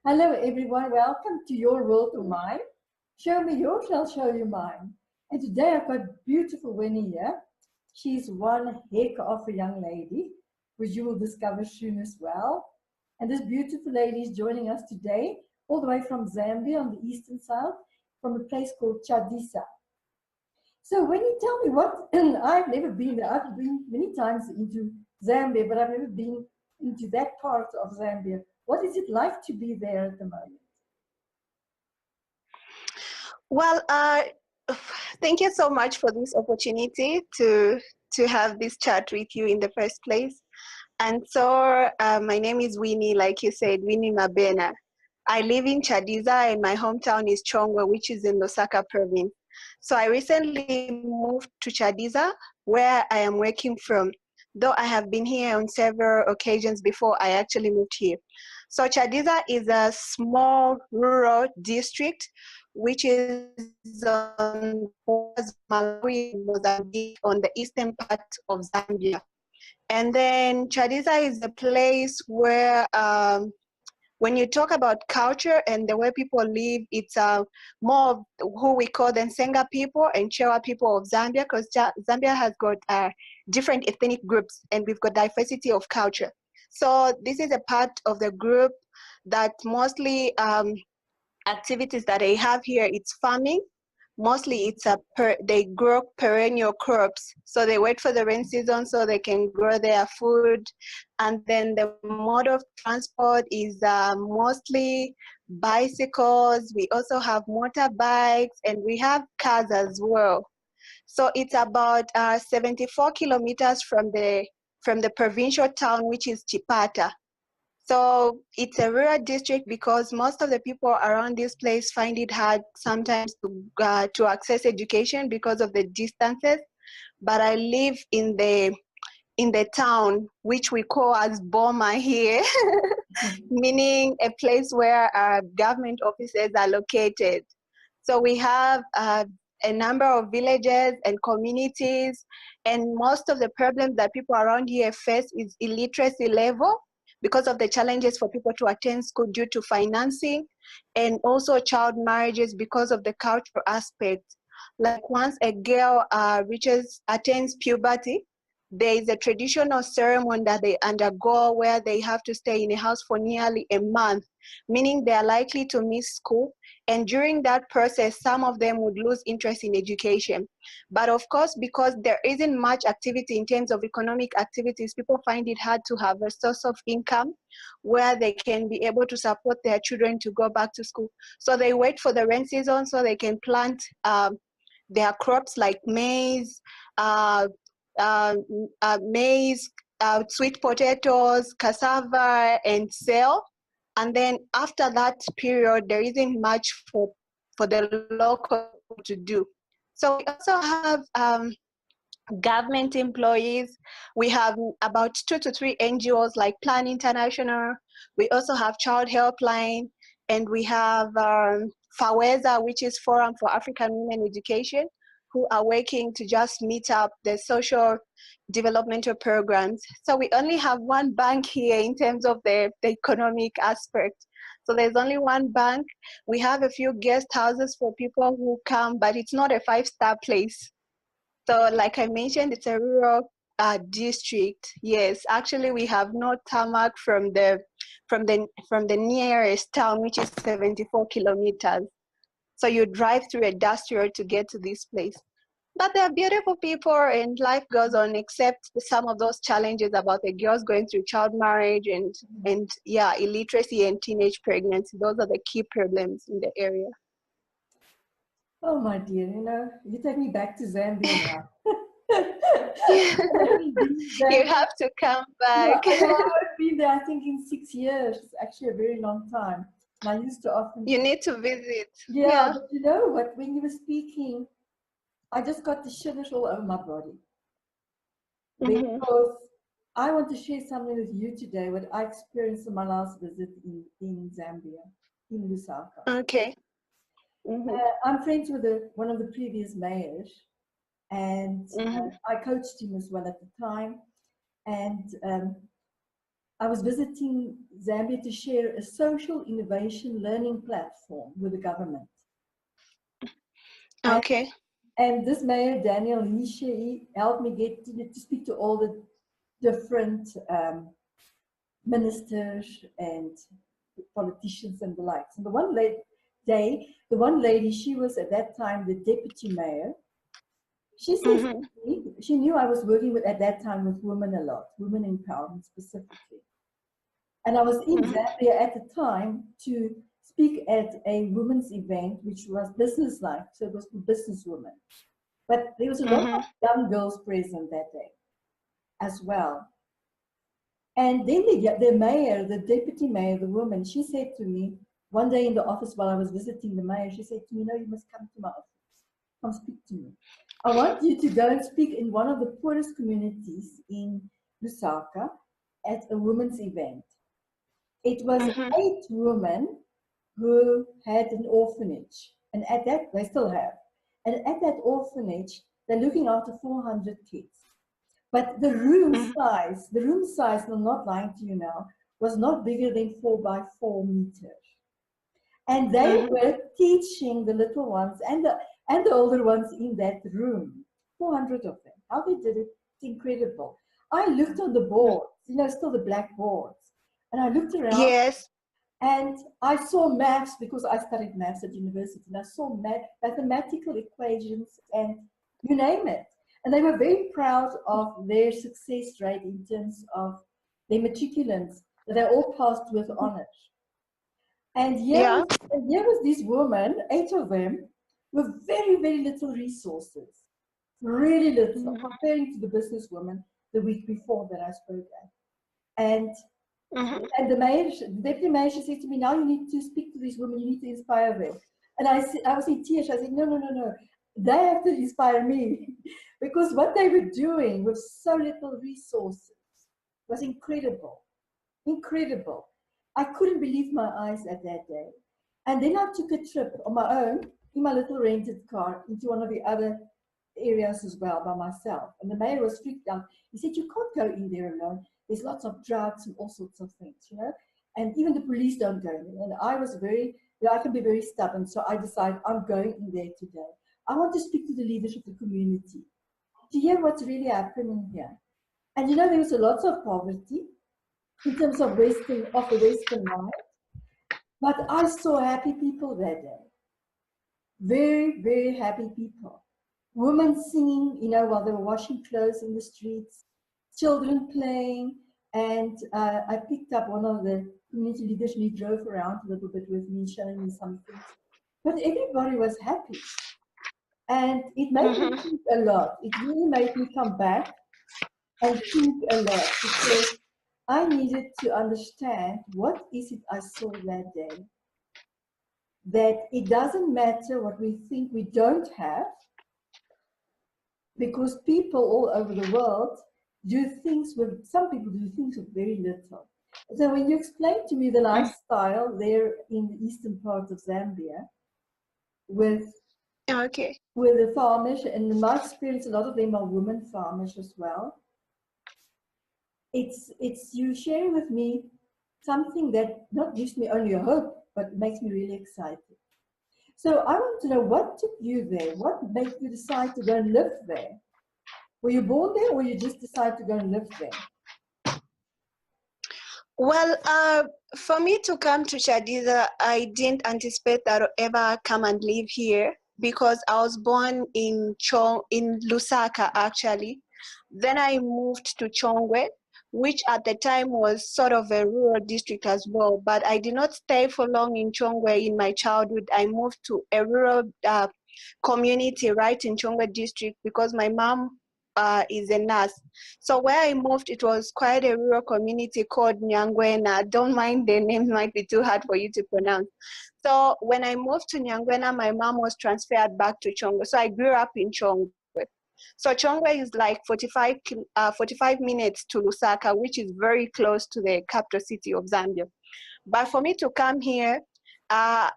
Hello everyone, welcome to Your World or Mine. Show me yours, I'll show you mine. And today I've got beautiful Winnie here. She's one heck of a young lady, which you will discover soon as well. And this beautiful lady is joining us today, all the way from Zambia on the eastern side, from a place called Chadisa. So Winnie, tell me what, I've never been there. I've been many times into Zambia, but I've never been into that part of Zambia. What is it like to be there at the moment? Well, thank you so much for this opportunity to have this chat with you in the first place. And so my name is Winnie, like you said, Winnie Mabena. I live in Chadiza and my hometown is Chongwe, which is in Lusaka province. So I recently moved to Chadiza, where I am working from, though I have been here on several occasions before I actually moved here. So Chadiza is a small rural district which is on Malawi, Mozambique, on the eastern part of Zambia. And then Chadiza is a place where when you talk about culture and the way people live, it's more of who we call the Nsenga people and Chewa people of Zambia, because Zambia has got different ethnic groups and we've got diversity of culture. So this is a part of the group that mostly activities that they have here, it's farming. Mostly it's they grow perennial crops. So they wait for the rain season so they can grow their food. And then the mode of transport is mostly bicycles. We also have motorbikes and we have cars as well. So it's about 74 kilometers from the provincial town, which is Chipata. So it's a rural district because most of the people around this place find it hard sometimes to access education because of the distances. But I live in the town, which we call as Boma here, meaning a place where government offices are located. So we have a number of villages and communities, and most of the problems that people around here face is illiteracy level, because of the challenges for people to attend school due to financing, and also child marriages because of the cultural aspect. Like once a girl attains puberty, there is a traditional ceremony that they undergo where they have to stay in a house for nearly a month, meaning they are likely to miss school. And during that process, some of them would lose interest in education. But of course, because there isn't much activity in terms of economic activities, people find it hard to have a source of income where they can be able to support their children to go back to school. So they wait for the rain season so they can plant their crops like maize, sweet potatoes, cassava, and sell. And then after that period, there isn't much for the local to do. So we also have government employees. We have about 2 to 3 NGOs like Plan International. We also have Child Helpline, and we have FAWEZA, which is Forum for African Women Education, who are working to just meet up the social developmental programs. So we only have one bank here in terms of the economic aspect. So there's only one bank. We have a few guest houses for people who come, but it's not a 5-star place. So like I mentioned, it's a rural district. Yes, actually we have no tarmac from the nearest town, which is 74 kilometers. So you drive through a dust road to get to this place. But they're beautiful people and life goes on, except some of those challenges about the girls going through child marriage and yeah, illiteracy and teenage pregnancy. Those are the key problems in the area. Oh my dear, you take me back to Zambia now. You have to come back. Yeah, I've been there, I think, in 6 years. It's actually a very long time. And I used to often... You need to visit. Yeah, but you know what? When you were speaking, I just got the shivers all over my body. Because I want to share something with you today, what I experienced in my last visit in Zambia, in Lusaka. Okay. I'm friends with one of the previous mayors, and I coached him as well at the time. And I was visiting Zambia to share a social innovation learning platform with the government. Okay. And this mayor, Daniel, he helped me get to speak to all the different ministers and politicians and the likes. And the one lady, she was at that time the deputy mayor. She said to me, she knew I was working with, at that time, with women a lot, women empowerment specifically. And I was in Zambia at the time to speak at a women's event, which was business-like, so it was for businesswomen. But there was a lot of young girls present that day as well. And then the mayor, the deputy mayor, the woman, she said to me one day in the office while I was visiting the mayor, she said to me, no, you must come to my office. Come speak to me. I want you to go and speak in one of the poorest communities in Lusaka at a women's event. It was 8 women who had an orphanage, and at that, they still have. And at that orphanage, they're looking after 400 kids. But the room size, I'm not lying to you now, was not bigger than 4 by 4 meters. And they were teaching the little ones and the older ones in that room, 400 of them. How they did it, it's incredible. I looked on the boards, you know, still the black boards, and I looked around. Yes. And I saw maths because I studied maths at university, and I saw mathematical equations and you name it. And they were very proud of their success rate in terms of their matriculants, that they all passed with honors. And here was this woman, 8 of them, with very, very little resources, really little, comparing to the businesswoman the week before that I spoke at. And the mayor, the deputy mayor, she said to me, now you need to speak to these women, you need to inspire them. And I was in tears. I said, no. They have to inspire me. Because what they were doing with so little resources was incredible. Incredible. I couldn't believe my eyes at that day. And then I took a trip on my own in my little rented car into one of the other areas as well by myself. And the mayor was freaked out. He said, you can't go in there alone. There's lots of drugs and all sorts of things, you know. And even the police don't go in. And I was very, you know, I can be very stubborn. So I decided I'm going in there today. I want to speak to the leaders of the community to hear what's really happening here. And you know, there was a lot of poverty in terms of the Western life. But I saw happy people that day. Very, very happy people. Women singing, you know, while they were washing clothes in the streets, children playing, and I picked up one of the community leaders and he drove around a little bit with me, showing me some things. But everybody was happy. And it made me think a lot. It really made me come back and think a lot, because I needed to understand what is it I saw that day. That it doesn't matter what we think we don't have, because people all over the world do things with, some people do things with very little. So when you explained to me the lifestyle there in the eastern part of Zambia with the farmers, and in my experience, a lot of them are women farmers as well. It's you sharing with me something that not gives me only a hope, but makes me really excited. So I want to know, what took you there? What made you decide to go and live there? Were you born there, or you just decided to go and live there? Well, for me to come to Chadiza, I didn't anticipate that I'd ever come and live here, because I was born in Lusaka, actually. Then I moved to Chongwe, which at the time was sort of a rural district as well. But I did not stay for long in Chongwe in my childhood. I moved to a rural community right in Chongwe district, because my mom is a nurse. So where I moved, it was quite a rural community called Nyangwena. Don't mind, the name might be too hard for you to pronounce. So when I moved to Nyangwena, my mom was transferred back to Chongwe. So I grew up in Chongwe. So Chongwe is like 45 minutes to Lusaka, which is very close to the capital city of Zambia. But for me to come here, I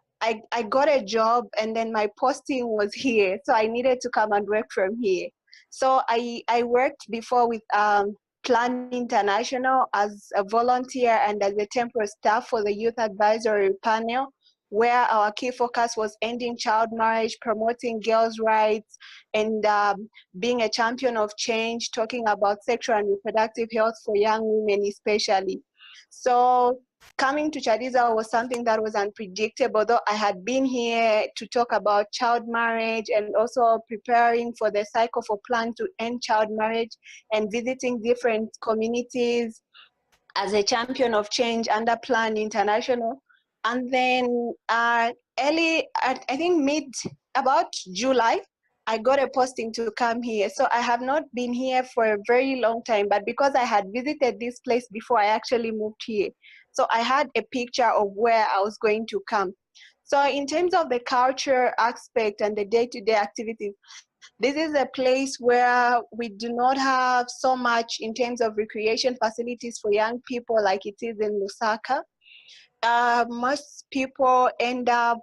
got a job, and then my posting was here. So I needed to come and work from here. So I worked before with Plan International as a volunteer and as a temporary staff for the Youth Advisory Panel, where our key focus was ending child marriage, promoting girls' rights, and being a champion of change, talking about sexual and reproductive health for young women especially. So coming to Chadiza was something that was unpredictable, though I had been here to talk about child marriage and also preparing for the cycle for Plan to End Child Marriage and visiting different communities as a champion of change under Plan International. And then early, I think about July, I got a posting to come here. So I have not been here for a very long time, but because I had visited this place before I actually moved here, so I had a picture of where I was going to come. So in terms of the culture aspect and the day-to-day activities, this is a place where we do not have so much in terms of recreation facilities for young people like it is in Lusaka. Most people end up,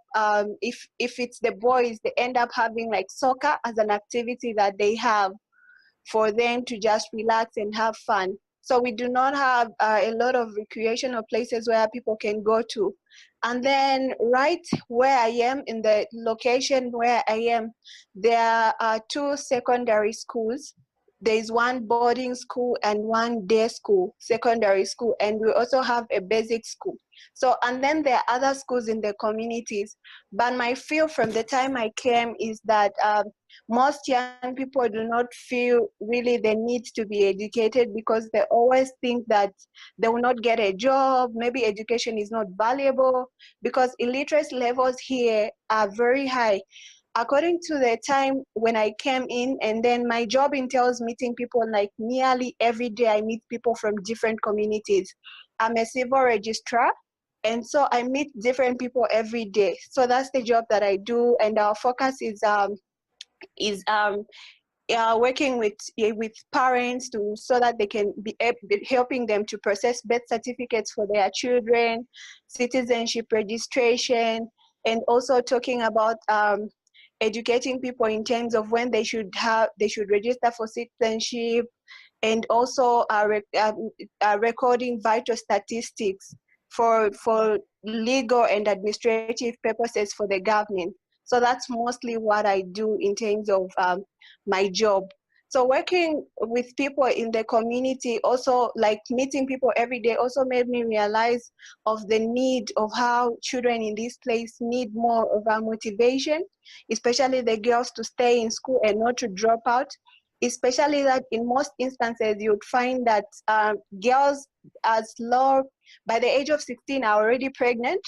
if it's the boys, they end up having like soccer as an activity that they have for them to just relax and have fun. So we do not have a lot of recreational places where people can go to. And then right where I am, in the location where I am, there are 2 secondary schools. There is one boarding school and one day school, secondary school, and we also have a basic school. So, and then there are other schools in the communities. But my feel from the time I came is that most young people do not feel really the need to be educated because they always think that they will not get a job, maybe education is not valuable, because illiteracy levels here are very high. According to the time when I came in, and then my job entails meeting people like nearly every day. I meet people from different communities. I'm a civil registrar, and so I meet different people every day. So that's the job that I do, and our focus is working with parents so that they can be helping them to process birth certificates for their children, citizenship registration, and also talking about educating people in terms of when they should register for citizenship, and also recording vital statistics for legal and administrative purposes for the government. So that's mostly what I do in terms of my job. So working with people in the community, also like meeting people every day, also made me realize of the need of how children in this place need more of our motivation, especially the girls to stay in school and not to drop out. Especially that in most instances, you'd find that girls as low, by the age of 16 are already pregnant,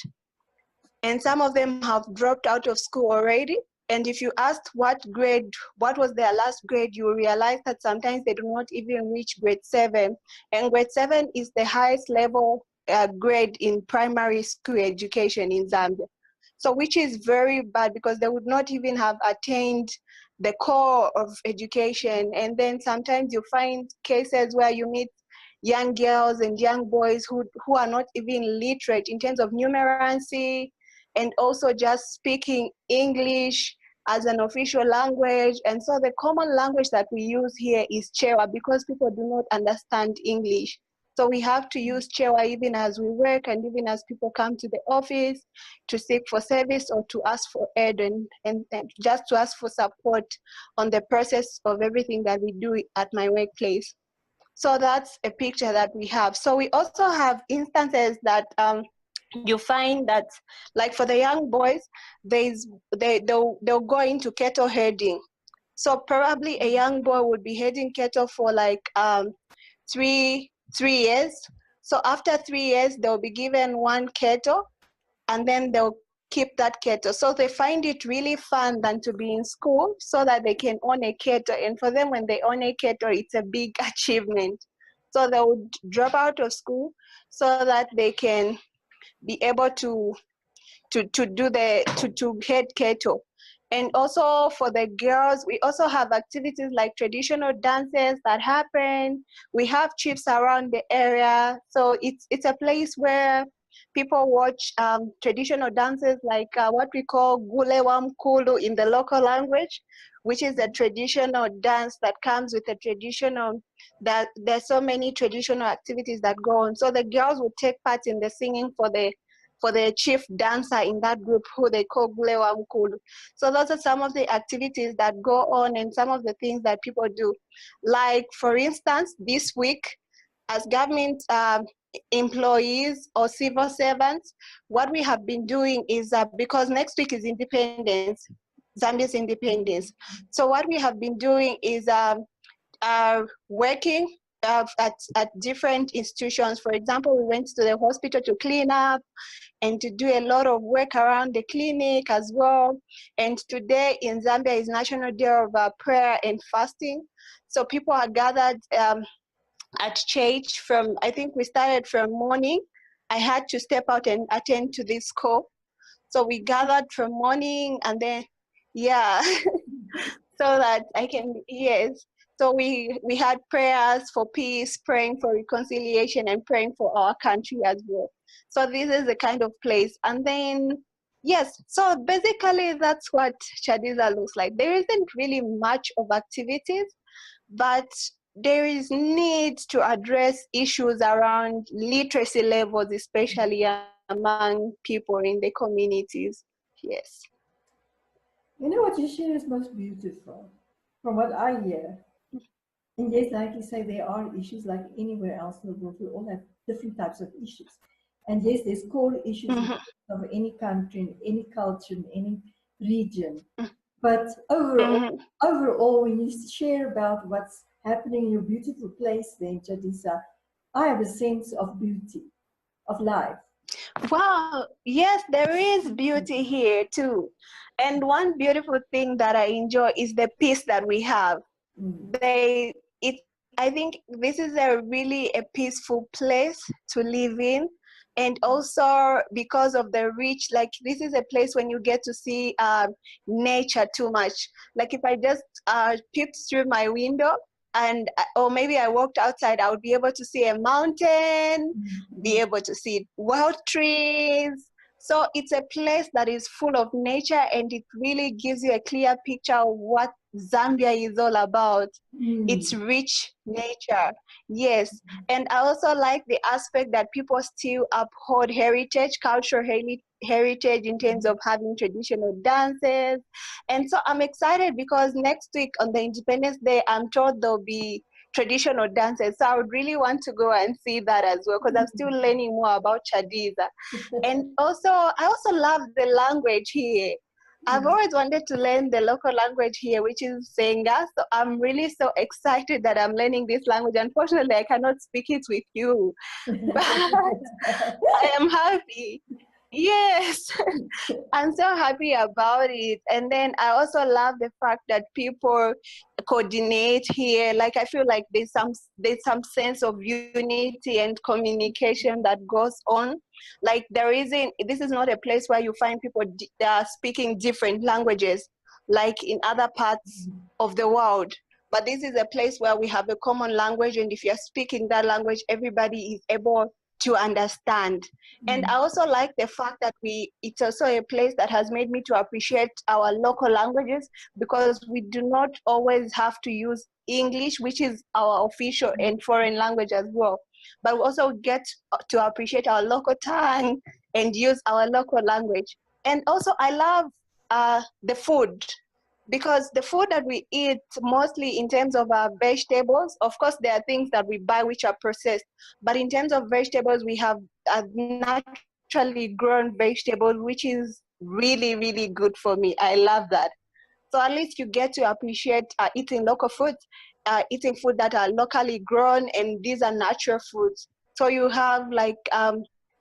and some of them have dropped out of school already. And if you asked what was their last grade, you will realize that sometimes they do not even reach grade 7. And grade 7 is the highest level grade in primary school education in Zambia. So which is very bad because they would not even have attained the core of education. And then sometimes you find cases where you meet young girls and young boys who are not even literate in terms of numeracy, and also just speaking English as an official language. And so the common language that we use here is Chewa because people do not understand English. So we have to use Chewa even as we work and even as people come to the office to seek for service or to ask for aid and just to ask for support on the process of everything that we do at my workplace. So that's a picture that we have. So we also have instances that you find that, like for the young boys, they'll go into cattle herding. So probably a young boy would be herding cattle for like 3 years. So after 3 years, they'll be given 1 cattle, and then they'll keep that cattle. So they find it really fun than to be in school so that they can own a cattle. And for them, when they own a cattle, it's a big achievement. So they would drop out of school so that they can be able to head cattle. And also for the girls, we also have activities like traditional dances that happen. We have chiefs around the area. So it's a place where people watch traditional dances like what we call Gule Wamkulu in the local language, which is a traditional dance that comes with a traditional, that there's so many traditional activities that go on. So the girls would take part in the singing for the chief dancer in that group, who they call Gulewa Mkulu. So those are some of the activities that go on and some of the things that people do. Like, for instance, this week, as government employees or civil servants, what we have been doing is, because next week is independence, Zambia's independence. So what we have been doing is working at different institutions. For example, we went to the hospital to clean up and to do a lot of work around the clinic as well. And today in Zambia is National Day of Prayer and Fasting. So people are gathered at church from, I think we started from morning. I had to step out and attend to this call. So we gathered from morning and then, yeah, so that I can, yes. So we had prayers for peace, praying for reconciliation, and praying for our country as well. So this is the kind of place. And then, yes, so basically that's what Chadiza looks like. There isn't really much of activities, but there is need to address issues around literacy levels, especially among people in the communities. Yes. You know what you share is most beautiful, from what I hear. And yes, like you say, there are issues like anywhere else in the world. We all have different types of issues. And yes, there's core issues of any country, in any culture, in any region. But overall, when you share about what's happening in your beautiful place there in Chadisa, I have a sense of beauty, of life. Wow, yes, there is beauty here too. And one beautiful thing that I enjoy is the peace that we have. I think this is really a peaceful place to live in. And also because of the rich, like this is a place when you get to see nature too much. Like if I just peeped through my window, and or maybe I walked outside, I would be able to see a mountain, be able to see wild trees. So it's a place that is full of nature, and it really gives you a clear picture of what Zambia is all about. It's rich nature, yes. And I also like the aspect that people still uphold heritage, cultural heritage in terms of having traditional dances. And so I'm excited because next week on the Independence Day, I'm told there'll be traditional dances. So I would really want to go and see that as well, because I'm still learning more about Chadiza. And also, I also love the language here. I've always wanted to learn the local language here, which is Senga. So I'm really so excited that I'm learning this language. Unfortunately, I cannot speak it with you, but I am happy. Yes, I'm so happy about it. And then I also love the fact that people coordinate here. Like I feel like there's some sense of unity and communication that goes on. Like this is not a place where you find people that are speaking different languages like in other parts of the world. But this is a place where we have a common language, and if you're speaking that language, everybody is able to understand. And I also like the fact that it's also a place that has made me to appreciate our local languages, because we do not always have to use English, which is our official and foreign language as well. But we also get to appreciate our local tongue and use our local language. And also I love the food, because the food that we eat, mostly in terms of our vegetables, of course there are things that we buy which are processed, but in terms of vegetables, we have naturally grown vegetables, which is really, really good for me. I love that. So at least you get to appreciate eating local food, eating food that are locally grown, and these are natural foods. So you have like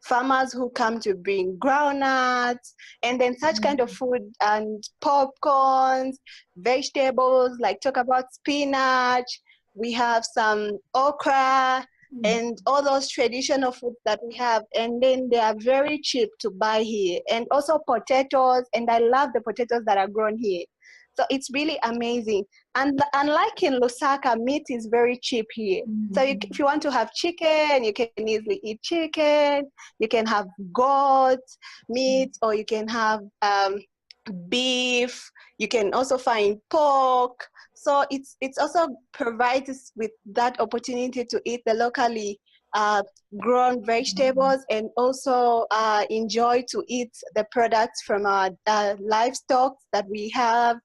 farmers who come to bring groundnuts, and then such kind of food, and popcorns, vegetables, like talk about spinach. We have some okra and all those traditional foods that we have, and then they are very cheap to buy here. And also potatoes, and I love the potatoes that are grown here. So it's really amazing. And unlike in Lusaka, meat is very cheap here. So if you want to have chicken, you can easily eat chicken. You can have goat meat, or you can have beef, you can also find pork. So it's also provides us with that opportunity to eat the locally grown vegetables, and also enjoy to eat the products from our livestock that we have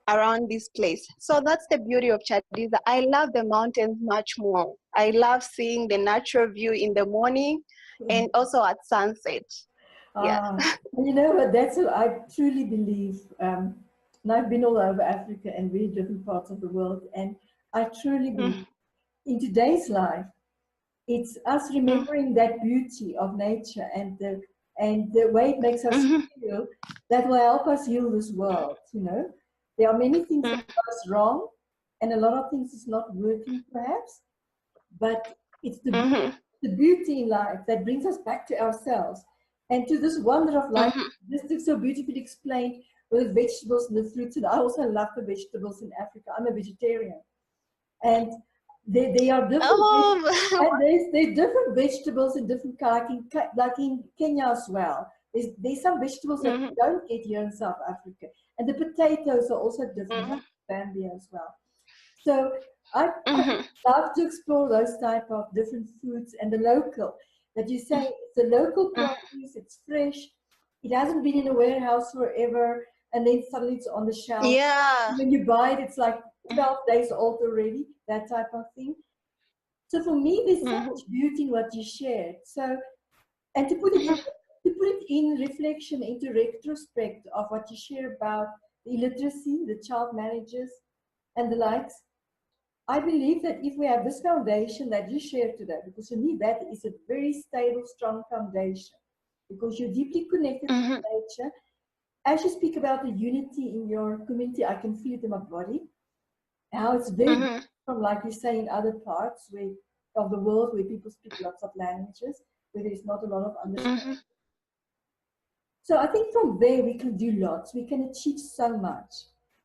around this place. So that's the beauty of Chadiza. I love the mountains much more. I love seeing the natural view in the morning and also at sunset. Yeah. You know what, that's what I truly believe. And I've been all over Africa and very different parts of the world, and I truly believe in today's life, it's us remembering that beauty of nature and the way it makes us feel that will help us heal this world. You know, there are many things that goes wrong, and a lot of things is not working perhaps, but it's the beauty in life that brings us back to ourselves and to this wonder of life. This is so beautifully explained with the vegetables and the fruits, and I also love the vegetables in Africa. I'm a vegetarian, and they are different. Oh, And there's different vegetables in different like in Kenya as well. There's some vegetables that we don't get here in South Africa, and the potatoes are also different, like Zambia as well. So I love to explore those type of different foods and the local. That you say it's a local produce, it's fresh, it hasn't been in a warehouse forever, and then suddenly it's on the shelf. yeah. When you buy it, it's like 12 days old already, that type of thing. So for me, there's so much beauty in what you shared. So, and to put it in reflection, into retrospect of what you share about the illiteracy, the child marriages, and the likes, I believe that if we have this foundation that you shared today, because for me that is a very stable, strong foundation, because you're deeply connected to nature. As you speak about the unity in your community, I can feel it in my body. How it's very different from, like you say, in other parts of the world where people speak lots of languages, where there's not a lot of understanding. So I think from there we can do lots. We can achieve so much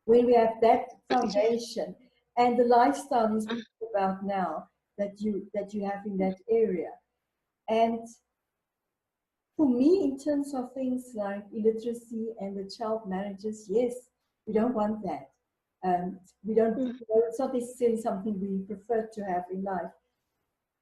when we have that foundation and the lifestyle you speak about now that you have in that area. And for me, in terms of things like illiteracy and the child marriages, yes, we don't want that. We don't. You know, it's not necessarily something we prefer to have in life.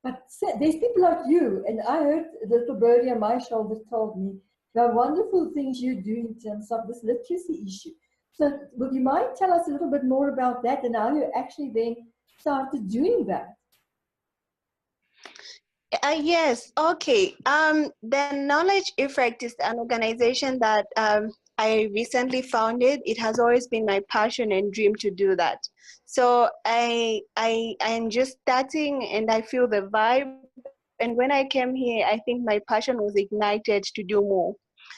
But there's people like you, and I heard the little birdie on my shoulder told me the wonderful things you do in terms of this literacy issue. So would you mind tell us a little bit more about that and how you actually then started doing that? Yes, okay. The Knowledge Effect is an organization that I recently founded. It has always been my passion and dream to do that. So I'm just starting, and I feel the vibe. And when I came here, I think my passion was ignited to do more.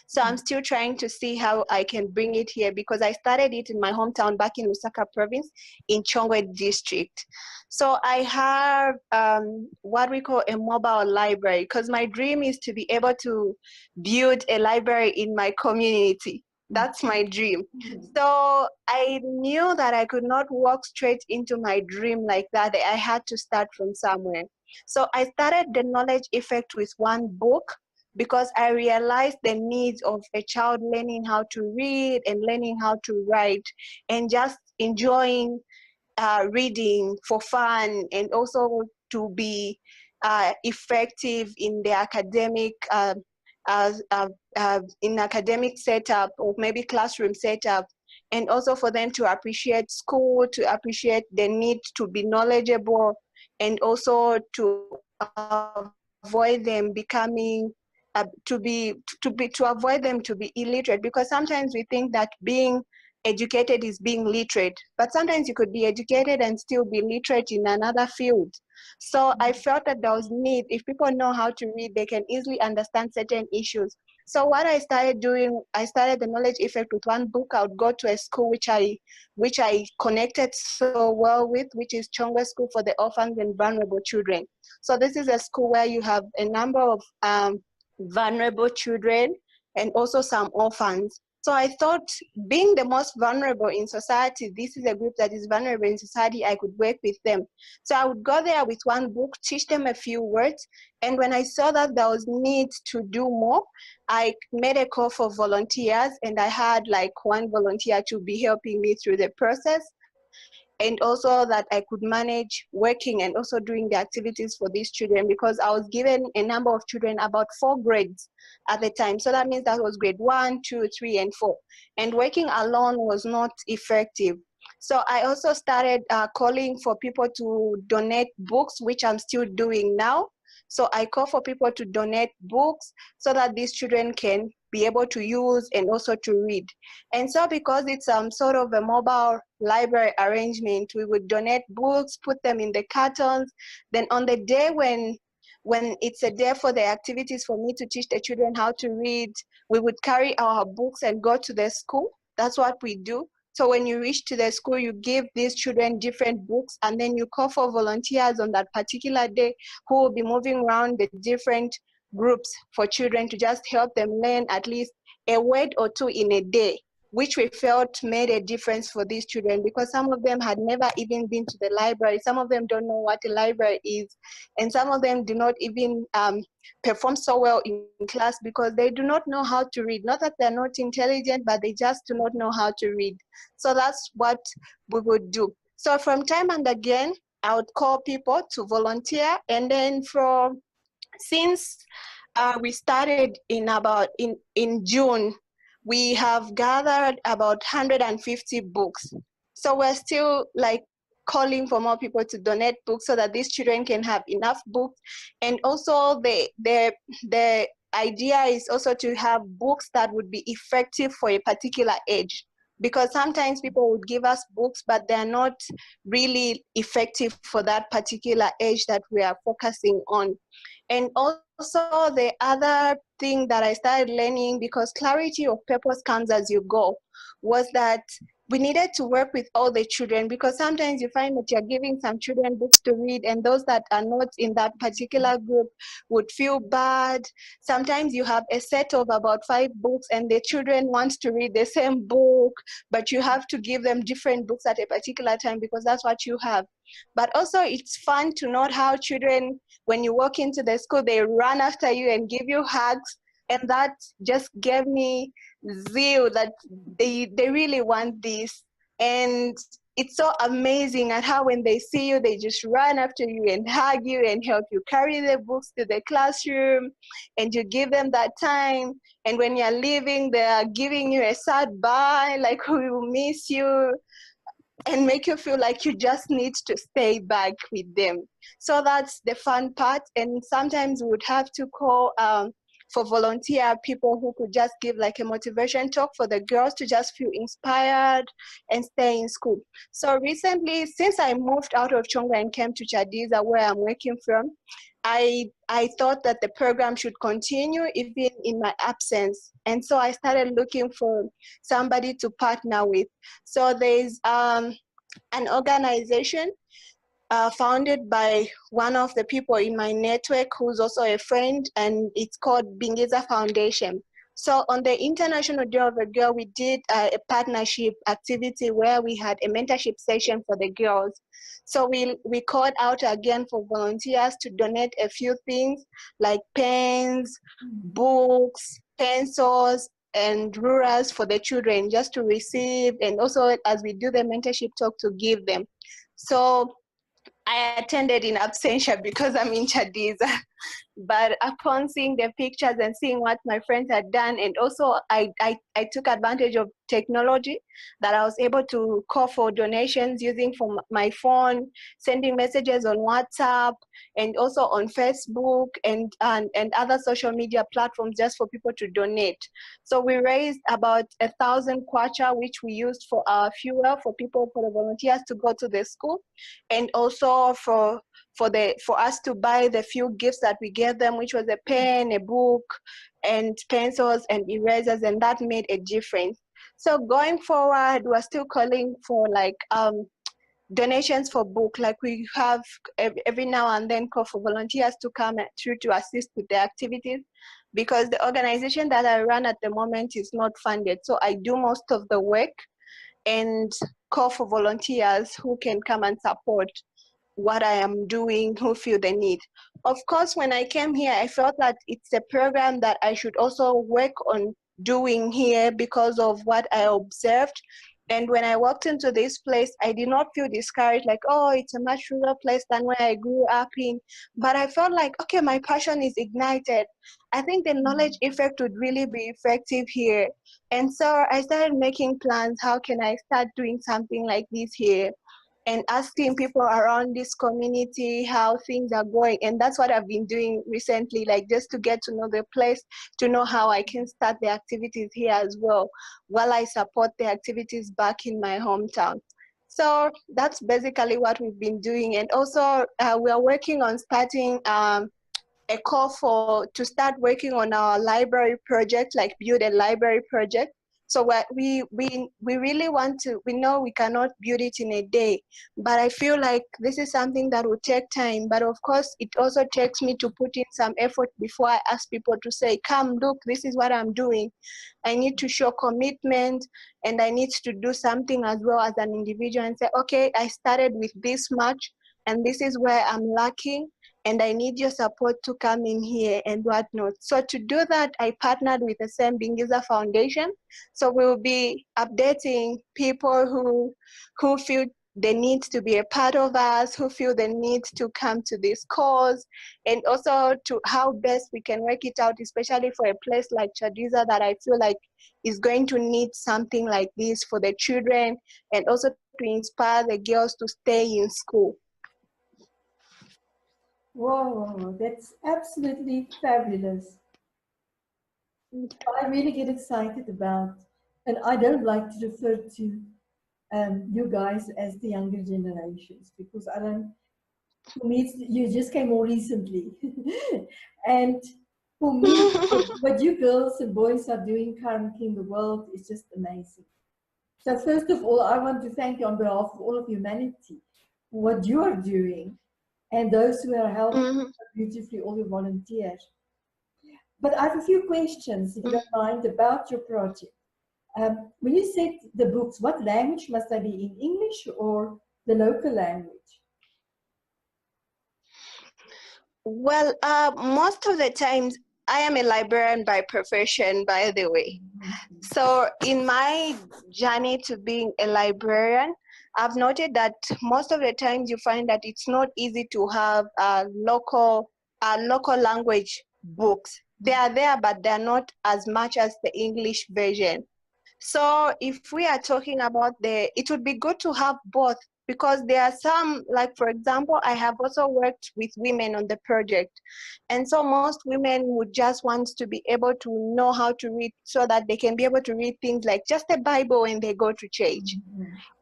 So I'm still trying to see how I can bring it here, because I started it in my hometown back in Lusaka province in Chongwe district. So I have what we call a mobile library, because my dream is to be able to build a library in my community. That's my dream. So I knew that I could not walk straight into my dream like that. I had to start from somewhere. So I started the Knowledge Effect with one book, because I realized the needs of a child learning how to read and learning how to write and just enjoying reading for fun, and also to be effective in the academic in academic setup, or maybe classroom setup, and also for them to appreciate school, to appreciate the need to be knowledgeable, and also to avoid them becoming to avoid them to be illiterate, because sometimes we think that being educated is being literate, but sometimes you could be educated and still be literate in another field. So I felt that there was need, if people know how to read, they can easily understand certain issues. So what I started doing, I started the Knowledge Effect with one book. I would go to a school which I connected so well with, which is Chongwe School for the Orphans and Vulnerable Children. So this is a school where you have a number of vulnerable children and also some orphans. So I thought, being the most vulnerable in society, this is a group that is vulnerable in society, I could work with them. So I would go there with one book, teach them a few words. And when I saw that there was need to do more, I made a call for volunteers, and I had like one volunteer to be helping me through the process. And also that I could manage working and also doing the activities for these children, because I was given a number of children, about 4 grades at the time. So that means that was grade 1, 2, 3, and 4. And working alone was not effective. So I also started calling for people to donate books, which I'm still doing now. So I call for people to donate books so that these children can be able to use and also to read. And so because it's sort of a mobile library arrangement, we would donate books, put them in the cartons. Then on the day when it's a day for the activities for me to teach the children how to read, we would carry our books and go to the school. That's what we do. So when you reach to the school, you give these children different books, and then you call for volunteers on that particular day who will be moving around the different groups for children to just help them learn at least a word or two in a day, which we felt made a difference for these children, because some of them had never even been to the library. Some of them don't know what a library is. And some of them do not even perform so well in class because they do not know how to read. Not that they're not intelligent, but they just do not know how to read. So that's what we would do. So from time and again, I would call people to volunteer. And then since we started in June, we have gathered about 150 books. So we're still like calling for more people to donate books so that these children can have enough books. And also the idea is also to have books that would be effective for a particular age. Because sometimes people would give us books, but they're not really effective for that particular age that we are focusing on. And also the other thing that I started learning, because clarity of purpose comes as you go, was that we needed to work with all the children, because sometimes you find that you're giving some children books to read and those that are not in that particular group would feel bad. Sometimes you have a set of about 5 books and the children want to read the same book, but you have to give them different books at a particular time because that's what you have. But also it's fun to note how children, when you walk into the school, they run after you and give you hugs. And that just gave me zeal that they really want this. And it's so amazing at how when they see you, they just run after you and hug you and help you carry the books to the classroom, and you give them that time. And when you're leaving, they are giving you a sad bye, like we will miss you, and make you feel like you just need to stay back with them. So that's the fun part. And sometimes we would have to call for volunteer people who could just give like a motivation talk for the girls to just feel inspired and stay in school. So recently, since I moved out of Chonga and came to Chadiza, where I'm working from, I thought that the program should continue even in my absence. And so I started looking for somebody to partner with. So there's an organization founded by one of the people in my network who's also a friend, and it's called Bingiza Foundation. So on the International Day of the Girl, we did a partnership activity where we had a mentorship session for the girls. So we called out again for volunteers to donate a few things like pens, books, pencils, and rulers for the children just to receive, and also as we do the mentorship talk, to give them. So I attended in absentia because I'm in Chadiza. But upon seeing the pictures and seeing what my friends had done, and also I took advantage of technology that I was able to call for donations using from my phone, sending messages on WhatsApp, and also on Facebook and other social media platforms just for people to donate. So we raised about 1,000 kwacha, which we used for our fuel for the volunteers to go to the school, and also for us to buy the few gifts that we gave them, which was a pen, a book, and pencils and erasers, and that made a difference. So going forward, we're still calling for like donations for book. Like we have every now and then call for volunteers to come through to assist with the activities, because the organization that I run at the moment is not funded. So I do most of the work and call for volunteers who can come and support what I am doing, who feel the need. Of course, when I came here, I felt that it's a program that I should also work on doing here because of what I observed. And when I walked into this place, I did not feel discouraged, like, oh, it's a much rural place than where I grew up in. But I felt like, okay, my passion is ignited. I think the knowledge effect would really be effective here. And so I started making plans. How can I start doing something like this here? And asking people around this community how things are going. And that's what I've been doing recently, like just to get to know the place, to know how I can start the activities here as well, while I support the activities back in my hometown. So that's basically what we've been doing. And also we are working on starting a call for to start working on our library project, like build a library project. So what we really want to, we know we cannot build it in a day, but I feel like this is something that will take time. But of course, it also takes me to put in some effort before I ask people to say, come, look, this is what I'm doing. I need to show commitment, and I need to do something as well as an individual and say, okay, I started with this much, and this is where I'm lacking, and I need your support to come in here and whatnot. So to do that, I partnered with the Same Bingiza Foundation. So we'll be updating people who feel the need to be a part of us, who feel the need to come to this cause, and also to how best we can work it out, especially for a place like Chadiza that I feel like is going to need something like this for the children, and also to inspire the girls to stay in school. Whoa, that's absolutely fabulous. I really get excited about, and I don't like to refer to you guys as the younger generations, because I don't, for me, you just came more recently. And for me, what you girls and boys are doing currently in the world is just amazing. So first of all, I want to thank you on behalf of all of humanity for what you are doing, and those who are helping beautifully, all your volunteers. But I have a few questions, if you don't mind, about your project. When you said the books, what language must they be in, English or the local language? Well, most of the times I am a librarian by profession, by the way. So in my journey to being a librarian, I've noted that most of the times you find that it's not easy to have local language books. They are there, but they're not as much as the English version. So if we are talking about it would be good to have both, because there are some, like for example, I have also worked with women on the project. And so most women would just want to be able to know how to read, so that they can be able to read things like just the Bible when they go to church.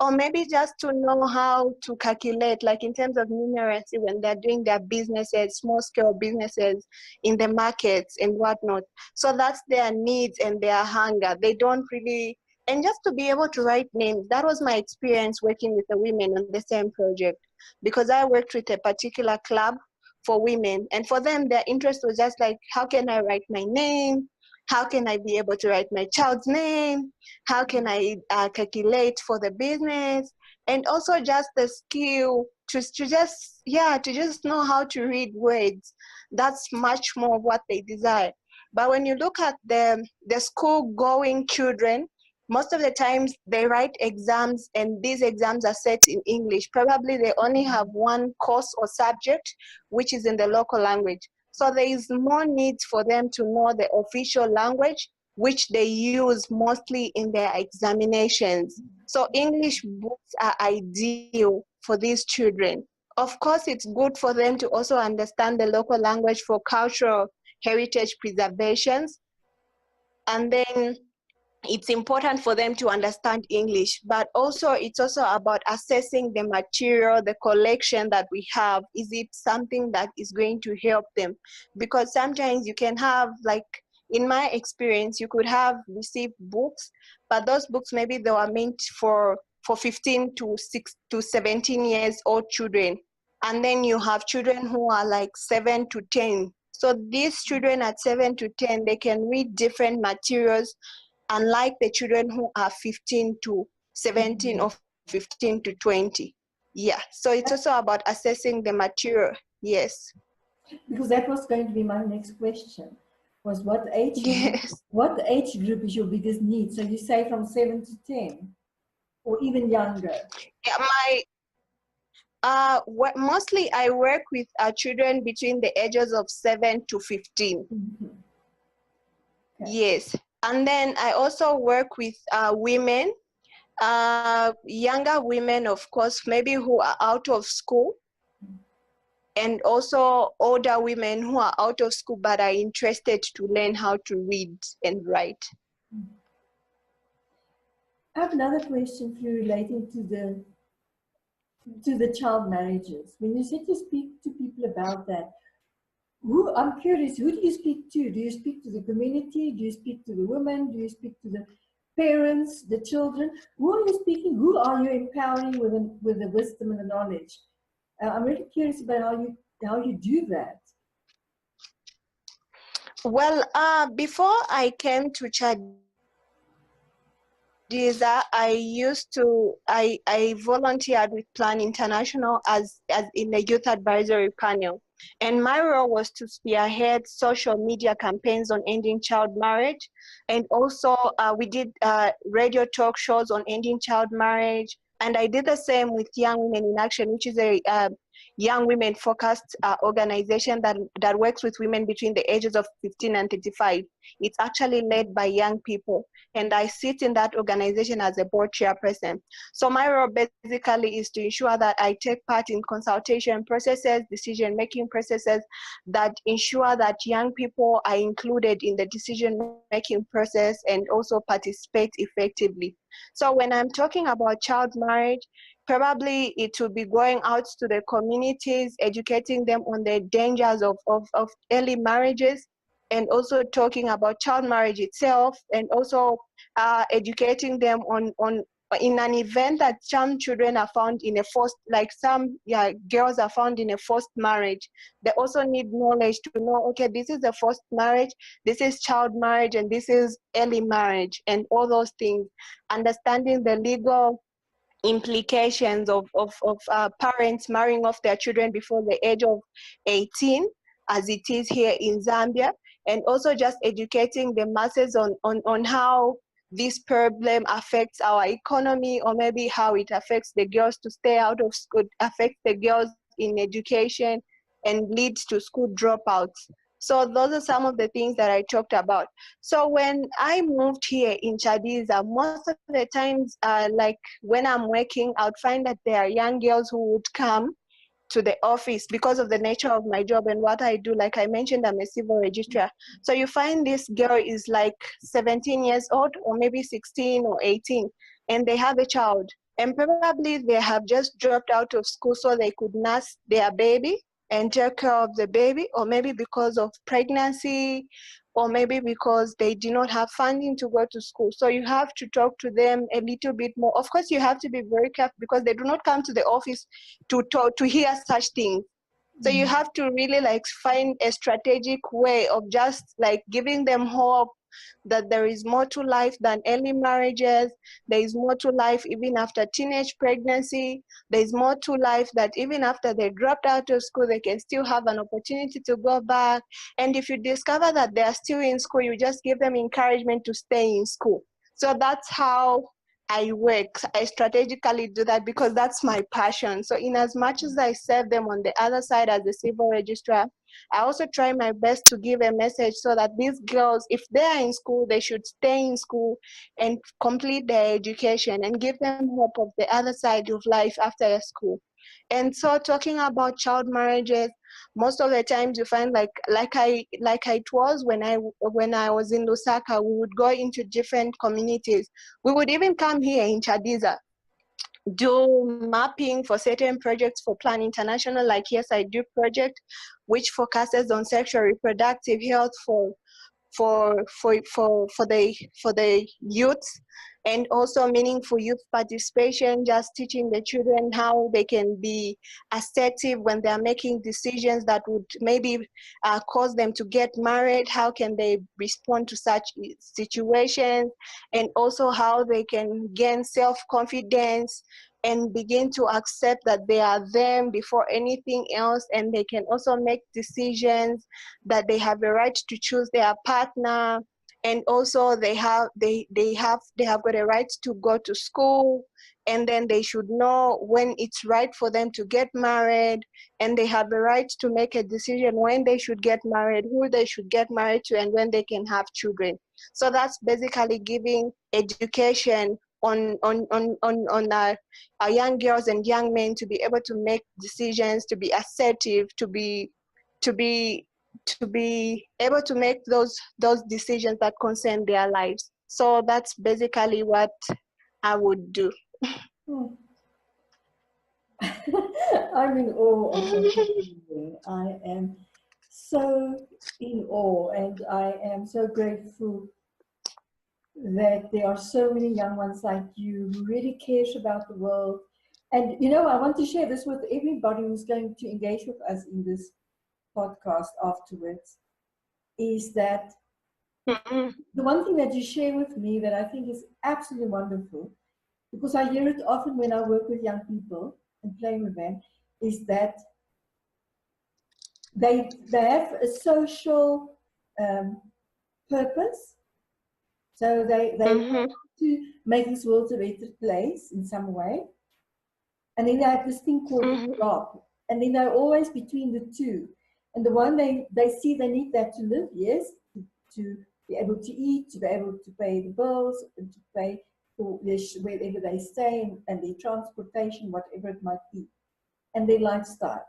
Or maybe just to know how to calculate, like in terms of numeracy when they're doing their businesses, small scale businesses in the markets and whatnot. So that's their needs and their hunger. They don't really, and just to be able to write names. That was my experience working with the women on the same project, because I worked with a particular club for women, and for them, their interest was just like, how can I write my name? How can I be able to write my child's name? How can I calculate for the business? And also just the skill to just know how to read words. That's much more what they desire. But when you look at the school going children, most of the times they write exams, and these exams are set in English. Probably they only have one course or subject, which is in the local language. So there is more need for them to know the official language, which they use mostly in their examinations. So English books are ideal for these children. Of course, it's good for them to also understand the local language for cultural heritage preservations. And then it's important for them to understand English, but also it's also about assessing the material, the collection that we have. Is it something that is going to help them? Because sometimes you can have, like in my experience, you could have received books, but those books maybe they were meant for for 15 to 17 years old children. And then you have children who are like 7 to 10. So these children at 7 to 10, they can read different materials, unlike the children who are 15 to 17 or 15 to 20. Yeah, so it's also about assessing the material. Yes. Because that was going to be my next question, was what age group, Yes. what age group is your biggest need? So you say from 7 to 10 or even younger? Yeah, mostly I work with children between the ages of 7 to 15. Mm-hmm. Okay. Yes. And then I also work with women, younger women, of course, maybe who are out of school, and also older women who are out of school but are interested to learn how to read and write. I have another question for you relating to the child marriages. When you said you speak to people about that, I'm curious, who do you speak to? Do you speak to the community? Do you speak to the women? Do you speak to the parents, the children? Who are you speaking? Who are you empowering with the wisdom and the knowledge? I'm really curious about how you do that. Well, before I came to Chadiza, I volunteered with Plan International as in the youth advisory panel. And my role was to spearhead social media campaigns on ending child marriage. And also we did radio talk shows on ending child marriage. And I did the same with Young Women in Action, which is a young women focused organization that works with women between the ages of 15 and 35. It's actually led by young people. And I sit in that organization as a board chairperson. So my role basically is to ensure that I take part in consultation processes, decision-making processes that ensure that young people are included in the decision-making process and also participate effectively. So when I'm talking about child marriage, probably it will be going out to the communities, educating them on the dangers of early marriages, and also talking about child marriage itself, and also educating them on in an event that some children are found in a forced, like some girls are found in a forced marriage. They also need knowledge to know, okay, this is a forced marriage, this is child marriage, and this is early marriage, and all those things. Understanding the legal implications of parents marrying off their children before the age of 18, as it is here in Zambia, and also just educating the masses on how this problem affects our economy, or maybe how it affects the girls to stay out of school, affects the girls in education, and leads to school dropouts. So those are some of the things that I talked about. So when I moved here in Chadiza, most of the times, like when I'm working, I would find that there are young girls who would come to the office because of the nature of my job and what I do. Like I mentioned, I'm a civil registrar. So you find this girl is like 17 years old, or maybe 16 or 18, and they have a child. And probably they have just dropped out of school so they could nurse their baby and take care of the baby, or maybe because of pregnancy, or maybe because they do not have funding to go to school. So you have to talk to them a little bit more. Of course, you have to be very careful because they do not come to the office to talk, to hear such things. So you have to really like find a strategic way of just like giving them hope that there is more to life than early marriages. There is more to life even after teenage pregnancy. There is more to life that even after they dropped out of school, they can still have an opportunity to go back. And if you discover that they are still in school, you just give them encouragement to stay in school. So that's how I work. I strategically do that because that's my passion. So in as much as I serve them on the other side as a civil registrar, I also try my best to give a message so that these girls, if they are in school, they should stay in school and complete their education and give them hope of the other side of life after school. And so talking about child marriages, most of the times you find like it was when I was in Lusaka, we would go into different communities. We would even come here in Chadiza, do mapping for certain projects for Plan International, like Yes I Do project, which focuses on sexual reproductive health for the youth. and also meaningful youth participation, just teaching the children how they can be assertive when they are making decisions that would maybe cause them to get married. How can they respond to such situations, and also how they can gain self-confidence and begin to accept that they are them before anything else, and they can also make decisions, that they have a right to choose their partner, and also they have got a right to go to school, and then they should know when it's right for them to get married, and they have a right to make a decision when they should get married, who they should get married to, and when they can have children. So that's basically giving education on our young girls and young men to be able to make decisions, to be assertive, to be able to make those decisions that concern their lives. So that's basically what I would do. I'm in awe of what you're doing. I am so in awe, and I am so grateful that there are so many young ones like you who really cares about the world. And you know, I want to share this with everybody who's going to engage with us in this podcast afterwards, is that the one thing that you share with me that I think is absolutely wonderful, because I hear it often when I work with young people and playing with them, is that they have a social purpose. So they want to make this world a better place in some way. And then they have this thing called job. And then they're always between the two. And the one they see they need that to live, yes, to be able to eat, to be able to pay the bills, and to pay for wherever they stay, and their transportation, whatever it might be, and their lifestyle.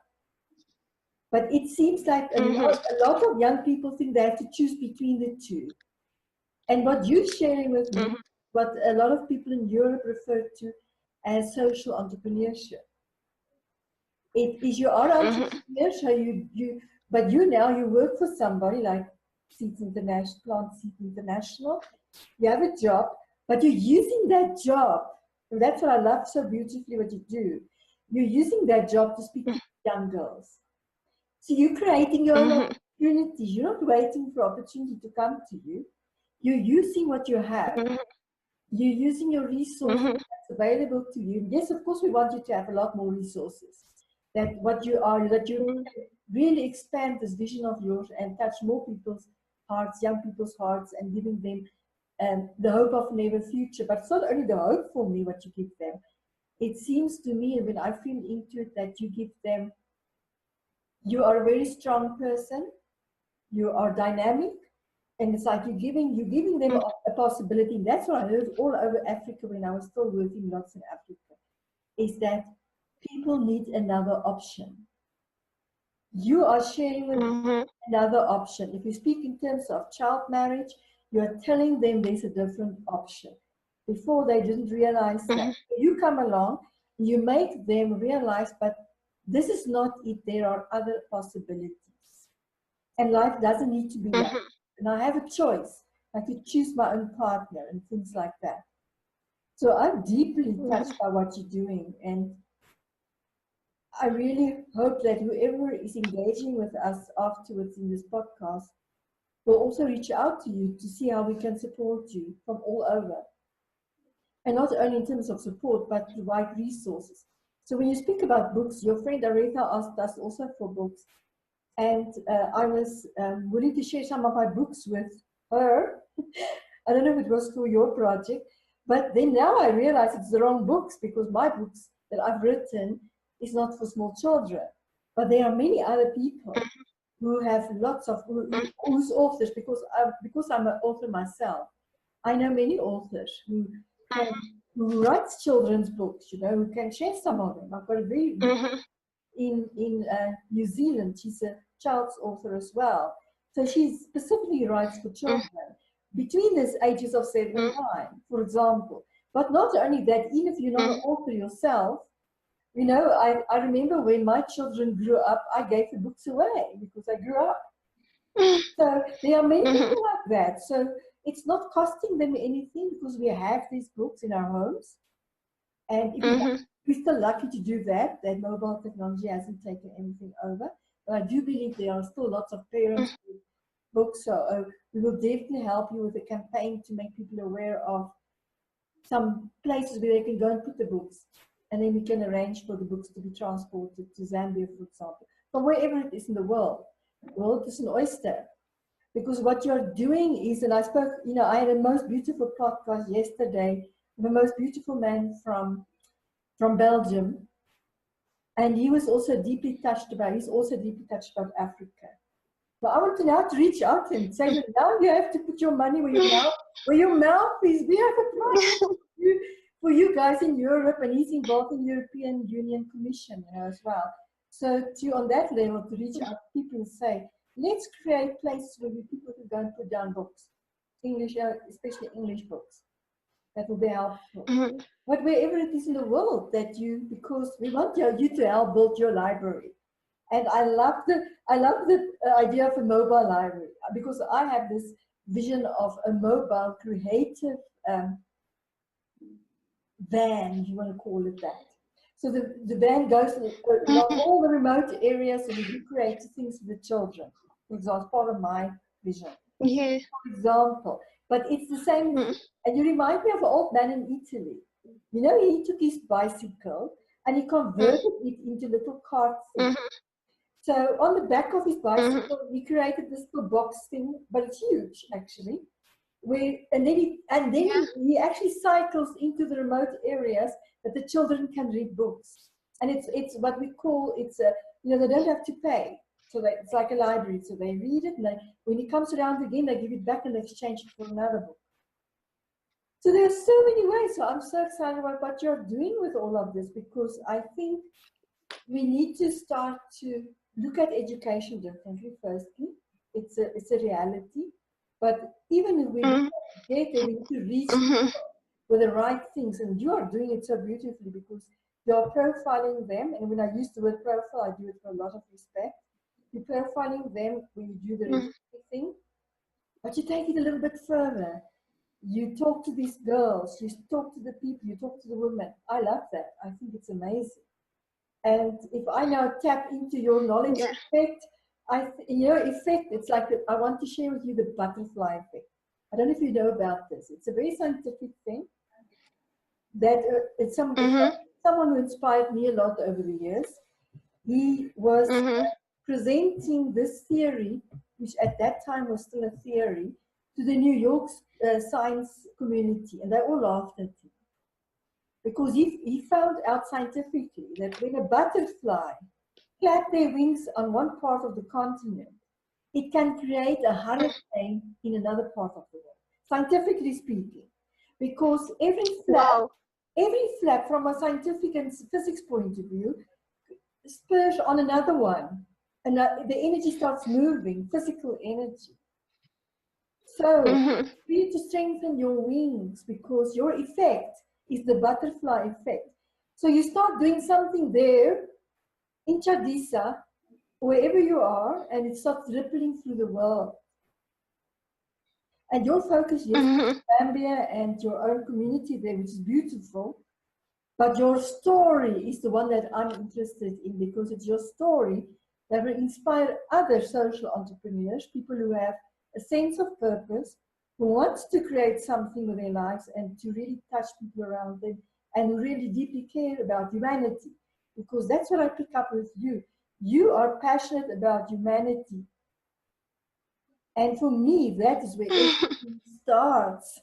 But it seems like a lot of young people think they have to choose between the two. And what you're sharing with me, what a lot of people in Europe refer to as social entrepreneurship. It is you are entrepreneur, so but you work for somebody like Seeds International, Plant Seed International. You have a job, but you're using that job. And that's what I love so beautifully what you do. You're using that job to speak to young girls. So you're creating your own opportunities. You're not waiting for opportunity to come to you. You're using what you have. You're using your resources that's available to you. Yes, of course, we want you to have a lot more resources. That you really expand this vision of yours and touch more people's hearts, young people's hearts, and giving them the hope of a never future. But it's not only the hope for me what you give them. It seems to me, when I feel into it, that you give them, you are a very strong person, you are dynamic, and it's like you're giving them a possibility. And that's what I heard all over Africa when I was still working lots in Africa, is that people need another option. You are sharing with them another option. If you speak in terms of child marriage, you are telling them there's a different option. Before they didn't realize that. You come along, you make them realize, but this is not it. There are other possibilities. And life doesn't need to be like that. And I have a choice. I could choose my own partner and things like that. So I'm deeply touched by what you're doing. And I really hope that whoever is engaging with us afterwards in this podcast will also reach out to you to see how we can support you from all over. And not only in terms of support, but provide resources. So when you speak about books, your friend Aretha asked us also for books. And I was willing to share some of my books with her. I don't know if it was for your project, but then now I realize it's the wrong books, because my books that I've written is not for small children. But there are many other people who have lots of, who's authors, because I'm an author myself. I know many authors who writes children's books, who can share some of them. I've got a very in New Zealand, she's a child's author as well. So she specifically writes for children between the ages of 7 and 9, for example. But not only that, even if you're not an author yourself, I remember when my children grew up, I gave the books away because I grew up. So there are many people like that. So It's not costing them anything because we have these books in our homes. And if we're still lucky to do that, that mobile technology hasn't taken anything over. But I do believe there are still lots of parents with books. So we will definitely help you with a campaign to make people aware of some places where they can go and put the books. And then we can arrange for the books to be transported to Zambia, for example, from wherever it is in the world. The world is an oyster. Because what you're doing is, and I spoke, I had the most beautiful podcast yesterday, the most beautiful man from Belgium, and he was also deeply touched about, he's also deeply touched about Africa. So I want to now to reach out and say that now you have to put your money where your mouth is. We have a project for you guys in Europe, and he's involved in European Union Commission as well. So on that level, to reach out to people and say, let's create places where people can go and put down books, English, especially English books. That will be helpful. But wherever it is in the world because we want you to help build your library. And I love the idea of a mobile library, because I have this vision of a mobile creative van, if you want to call it that. So the van goes along all the remote areas, and we do creative things for the children. For example, part of my vision. Yeah. For example, but it's the same. And you remind me of an old man in Italy. He took his bicycle and he converted it into little cart things. So on the back of his bicycle, he created this little box thing, but it's huge actually. And then he actually cycles into the remote areas that the children can read books. And it's what we call they don't have to pay. So it's like a library. So they read it, and when he comes around again, they give it back and exchange it for another book. So there's so many ways. So I'm so excited about what you're doing with all of this, because I think we need to start to look at education differently. Firstly, it's a reality, but even if we get there, we need to reach with the right things. And you are doing it so beautifully, because you are profiling them. And when I use the word profile, I do it with a lot of respect. You're profiling them when you do the thing, but you take it a little bit further. You talk to these girls, you talk to the people, you talk to the women. I love that. I think it's amazing. And if I now tap into your knowledge effect, it's like I want to share with you the butterfly effect. I don't know if you know about this. It's a very scientific thing that it's someone who inspired me a lot over the years. He was presenting this theory, which at that time was still a theory, to the New York science community, and they all laughed at him. Because he found out scientifically that when a butterfly claps their wings on one part of the continent, it can create a hurricane in another part of the world, scientifically speaking. Because every flap from a scientific and physics point of view spurs on another one, and the energy starts moving, physical energy. So you need to strengthen your wings, because your effect is the butterfly effect. So you start doing something there in Chadisa, wherever you are, and it starts rippling through the world. And your focus, yes, Zambia and your own community there, which is beautiful. But your story is the one that I'm interested in, because it's your story that will inspire other social entrepreneurs, people who have a sense of purpose, who want to create something with their lives and to really touch people around them, and who really deeply care about humanity. Because that's what I pick up with you. You are passionate about humanity. And for me, that is where everything starts.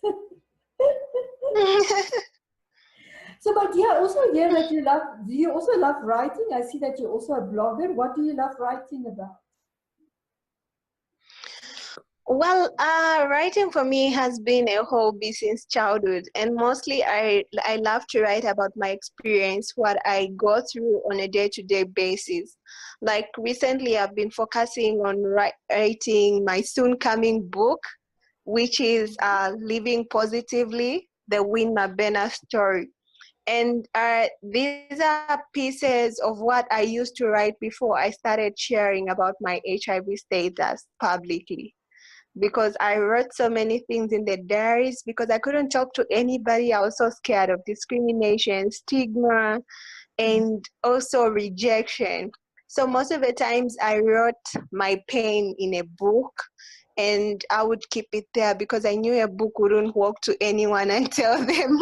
So, but yeah, also hear that do you also love writing? I see that you're also a blogger. What do you love writing about? Well, writing for me has been a hobby since childhood, and mostly I love to write about my experience, what I go through on a day-to-day basis. Like recently, I've been focusing on writing my soon-coming book, which is Living Positively, the Winnie Mabena Story. And these are pieces of what I used to write before I started sharing about my HIV status publicly. because I wrote so many things in the diaries because I couldn't talk to anybody. I was so scared of discrimination, stigma, and also rejection. So most of the times I wrote my pain in a book and I would keep it there because I knew a book wouldn't walk to anyone and tell them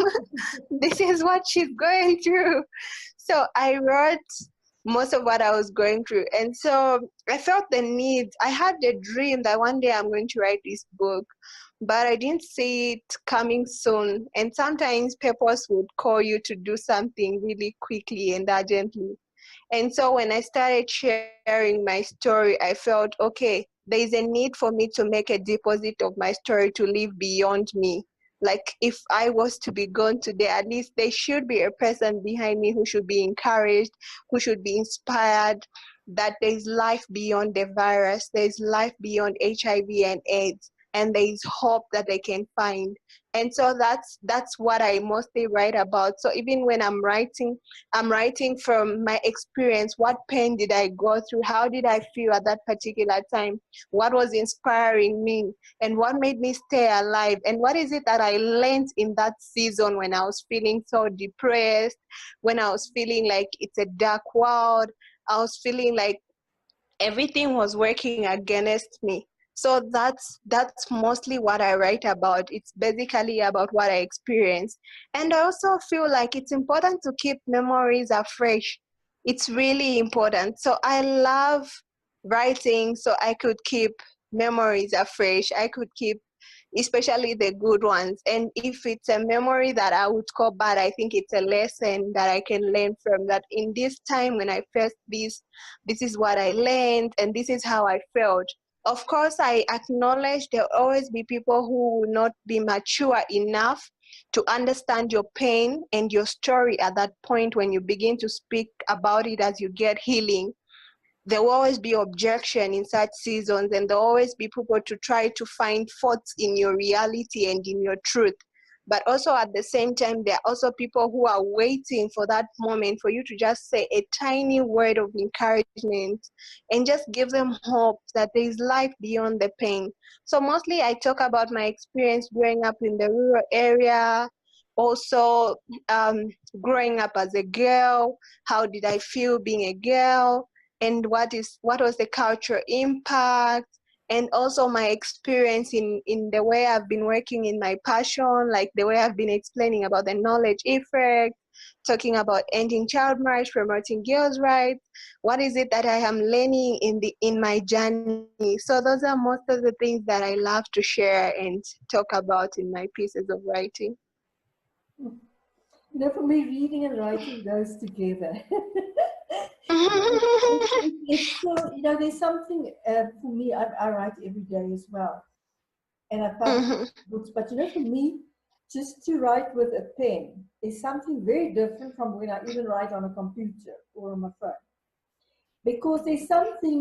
this is what she's going through. So I wrote most of what I was going through. And so I felt the need. I had a dream that one day I'm going to write this book, but I didn't see it coming soon. And sometimes purpose would call you to do something really quickly and urgently. And so when I started sharing my story, I felt, okay, there is a need for me to make a deposit of my story to live beyond me. Like if I was to be gone today, at least there should be a person behind me who should be encouraged, who should be inspired, that there is life beyond the virus, there is life beyond HIV and AIDS, and there is hope that they can find. And so that's what I mostly write about. So even when I'm writing from my experience. What pain did I go through? How did I feel at that particular time? What was inspiring me? And what made me stay alive? And what is it that I learned in that season when I was feeling so depressed, when I was feeling like it's a dark world, I was feeling like everything was working against me. So that's mostly what I write about. It's basically about what I experienced. And I also feel like it's important to keep memories afresh. It's really important. So I love writing so I could keep memories afresh. I could keep especially the good ones. And if it's a memory that I would call bad, I think it's a lesson that I can learn from that. In this time when I faced this is what I learned and this is how I felt. Of course, I acknowledge there will always be people who will not be mature enough to understand your pain and your story at that point when you begin to speak about it as you get healing. There will always be objection in such seasons, and there will always be people to try to find faults in your reality and in your truth. But also at the same time, there are also people who are waiting for that moment for you to just say a tiny word of encouragement and just give them hope that there is life beyond the pain. So mostly I talk about my experience growing up in the rural area, also growing up as a girl. How did I feel being a girl? And what was the cultural impact, and also my experience in the way I've been working in my passion, like the way I've been explaining about the knowledge effect, talking about ending child marriage, promoting girls' rights. What is it that I am learning in my journey? So those are most of the things that I love to share and talk about in my pieces of writing. For me, reading and writing goes together. It's so, there's something for me, I write every day as well. And I publish books. But, for me, just to write with a pen is something very different from when I even write on a computer or on my phone. Because Okay. there's something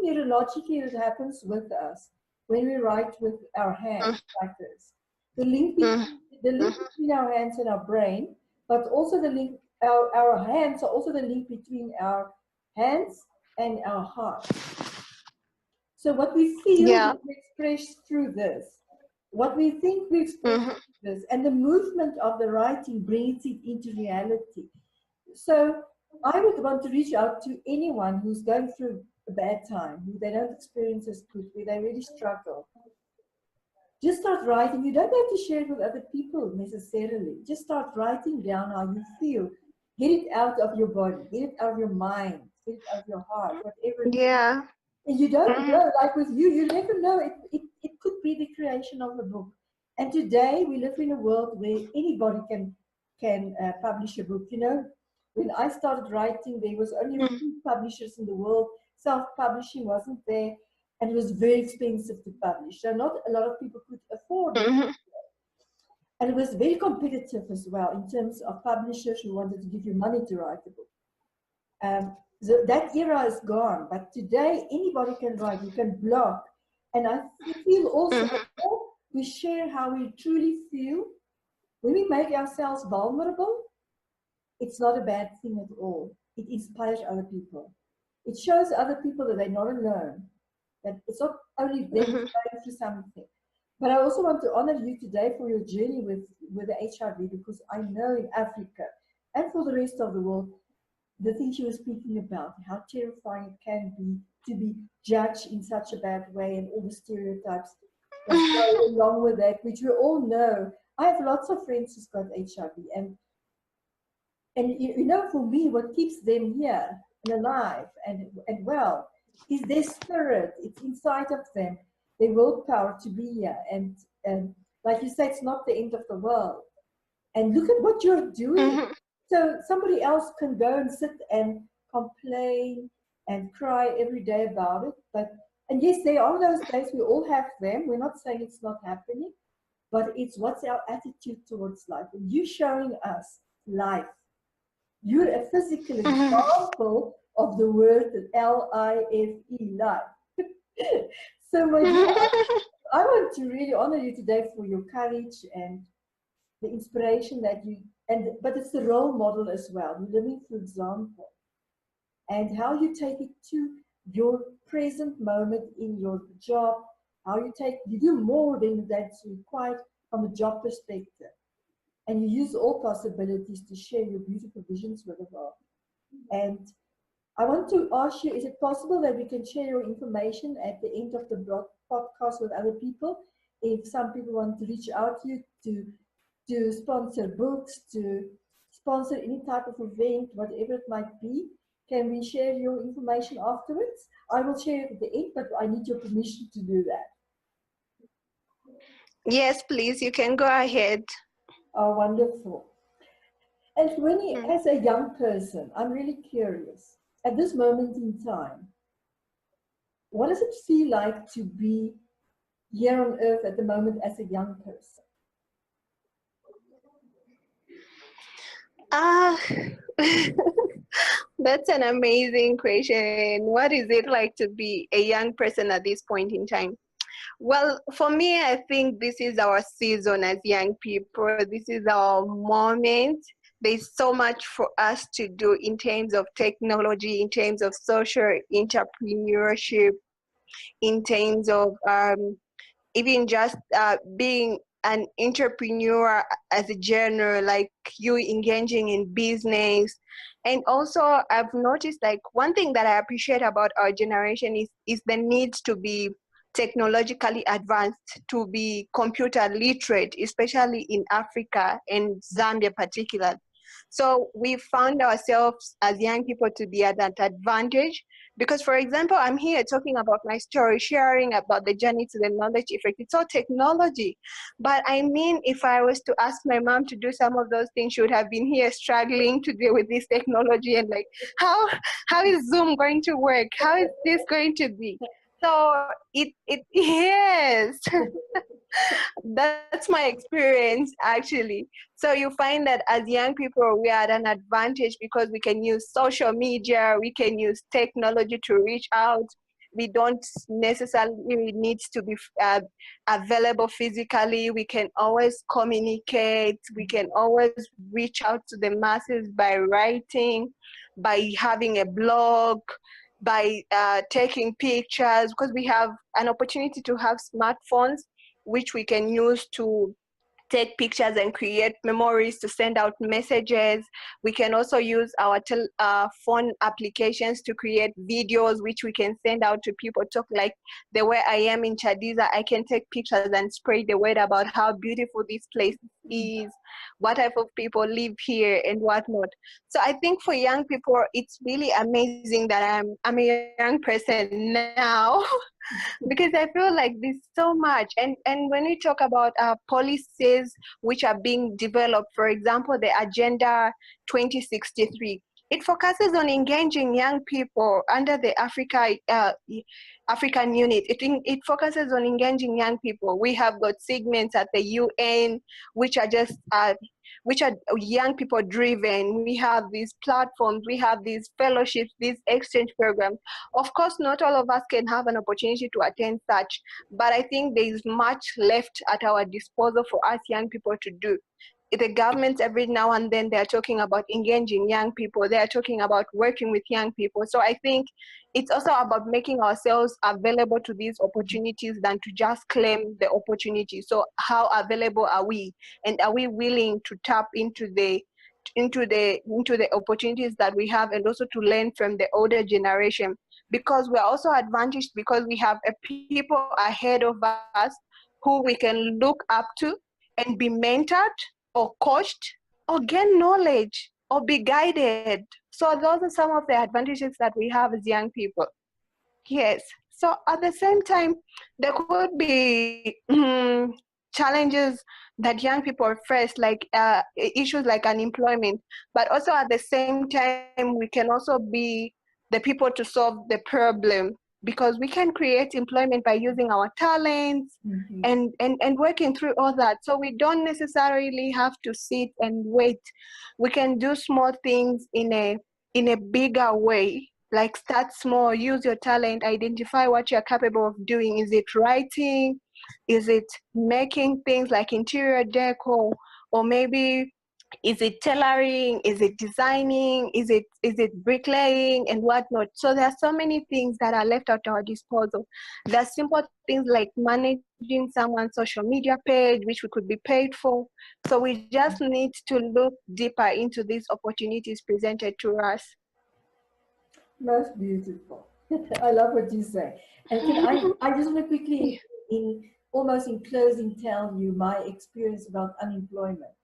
neurologically that happens with us when we write with our hands like this. The link between, our hands and our brain, but also the link, our hands are also the link between our hands and our heart. So what we feel, Yeah. we express through this. What we think, we express through this. And the movement of the writing brings it into reality. So I would want to reach out to anyone who's going through a bad time, who they don't experience as good, where they really struggle. Just start writing. You don't have to share it with other people necessarily. Just start writing down how you feel. Get it out of your body, get it out of your mind, get it out of your heart, whatever it is. Yeah. And you don't know, like with you never know. It could be the creation of a book. And today we live in a world where anybody can publish a book. When I started writing, there was only a few publishers in the world. Self-publishing wasn't there, and it was very expensive to publish. So not a lot of people could afford it. And it was very competitive as well in terms of publishers who wanted to give you money to write a book. So that era is gone, but today anybody can write, you can blog. And I feel also we share how we truly feel. When we make ourselves vulnerable, it's not a bad thing at all. It inspires other people. It shows other people that they're not alone. that it's not only them going through something. But I also want to honor you today for your journey with the HIV, because I know in Africa and for the rest of the world, the things you were speaking about, how terrifying it can be to be judged in such a bad way, and all the stereotypes that go along with that, which we all know. I have lots of friends who's got HIV, and you know, for me, what keeps them here and alive and well is their spirit. It's inside of them, their willpower to be here. And like you say, it's not the end of the world. And look at what you're doing. So somebody else can go and sit and complain and cry every day about it. And yes, there are those days, we all have them. We're not saying it's not happening, but it's what's our attitude towards life. And you showing us life. You're a physical example of the word L-I-F-E, life. So my dear, I want to really honor you today for your courage and the inspiration that you, but it's the role model as well. You're living through example, and how you take it to your present moment in your job, how you do more than that's required from a job perspective. And you use all possibilities to share your beautiful visions with the world. And I want to ask you, is it possible that we can share your information at the end of the podcast with other people? If some people want to reach out to you to sponsor books, to sponsor any type of event, whatever it might be, can we share your information afterwards? I will share it at the end, but I need your permission to do that. Yes, please, you can go ahead. Oh, wonderful. And Winnie, as a young person, I'm really curious, at this moment in time, what does it feel like to be here on earth at the moment as a young person? That's an amazing question. What is it like to be a young person at this point in time? Well, for me, I think this is our season as young people. This is our moment. There's so much for us to do in terms of technology, in terms of social entrepreneurship, in terms of even just being an entrepreneur as a genre, like you engaging in business. And also I've noticed, like, one thing that I appreciate about our generation is the need to be technologically advanced, to be computer literate, especially in Africa and Zambia particularly. So we found ourselves as young people to be at that advantage because, for example, I'm here talking about my story, sharing about the journey to the knowledge effect. It's all technology. But I mean, if I was to ask my mom to do some of those things, she would have been here struggling to deal with this technology and like, how is Zoom going to work? How is this going to be? So yes, that's my experience actually. So you find that as young people, we are at an advantage because we can use social media, we can use technology to reach out. We don't necessarily need to be available physically. We can always communicate. We can always reach out to the masses by writing, by having a blog, by taking pictures, because we have an opportunity to have smartphones which we can use to take pictures and create memories to send out messages. We can also use our phone applications to create videos which we can send out to people. Talk like the way I am in Chadiza, I can take pictures and spread the word about how beautiful this place is, what type of people live here and whatnot. So I think for young people, it's really amazing that I'm a young person now. Because I feel like there's so much. And when we talk about policies which are being developed, for example, the Agenda 2063, it focuses on engaging young people under the African unit. It focuses on engaging young people. We have got segments at the UN, which are just which are young people driven. We have these platforms, we have these fellowships, these exchange programs. Of course, not all of us can have an opportunity to attend such, but I think there is much left at our disposal for us young people to do. the governments every now and then they're talking about engaging young people, they're talking about working with young people. So I think it's also about making ourselves available to these opportunities than to just claim the opportunity. So how available are we, and are we willing to tap into the opportunities that we have, and also to learn from the older generation, because we're also advantaged because we have a people ahead of us who we can look up to and be mentored or coached or gain knowledge or be guided. So those are some of the advantages that we have as young people. Yes. So at the same time, there could be challenges that young people face, like issues like unemployment. But also at the same time, we can also be the people to solve the problem, because we can create employment by using our talents and working through all that. So we don't necessarily have to sit and wait. We can do small things in a bigger way, like start small, use your talent, identify what you're capable of doing. Is it writing? Is it making things like interior decor? Or maybe is it tailoring? Is it designing? Is it bricklaying and whatnot? So there are so many things that are left at our disposal. There are simple things like managing someone's social media page, which we could be paid for. So we just need to look deeper into these opportunities presented to us. Most beautiful. I love what you say. And I just want to quickly, almost in closing, tell you my experience about unemployment.